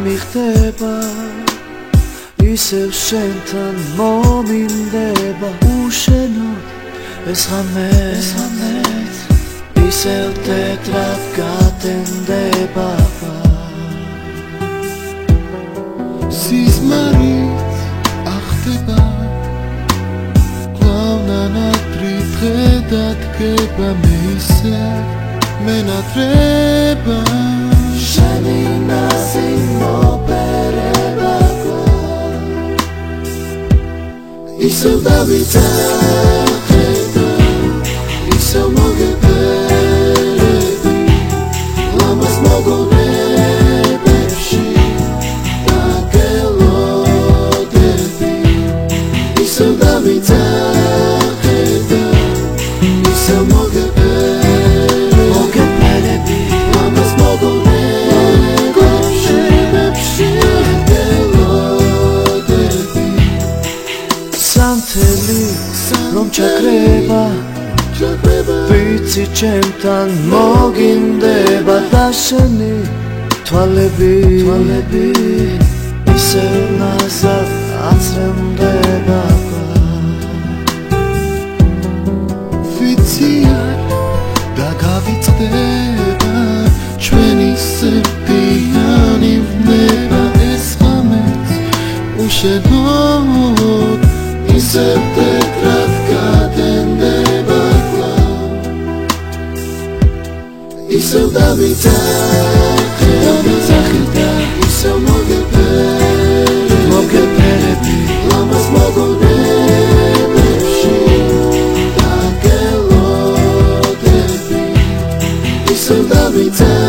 მიხდება ისევ შენთან მომინდება უშენოდ ეს ღამეც ისევ თეთრად გატენდება სიზმარით ახდება კლავნანადრი დღე დადგება მე ისე მენატრება შენი ნაზი მოპერება ისევ დავიწერხება ისევ მოგეპერები ლამაზ მოგონებებში დაგელოდები ისევ დავიწერხება ისევ მოგეპერები ლამაზ მოგონებებში დაგელოდები სამთელი რომ ჩაკრება ვიცი ჩემთან მოგინდება და შენი თვალები ისევ ნაზად აცრემდება ვიცი არ დაგავიწყდება ჩვენი სევდიანი ვნება ეს ღამეც უშენოდ ისევ თეთრად გატენდება ისევ დავიწერხება ისევ მოგეპერები ლამაზ მოგონებებში დაგელოდები ისევ დავიწერხება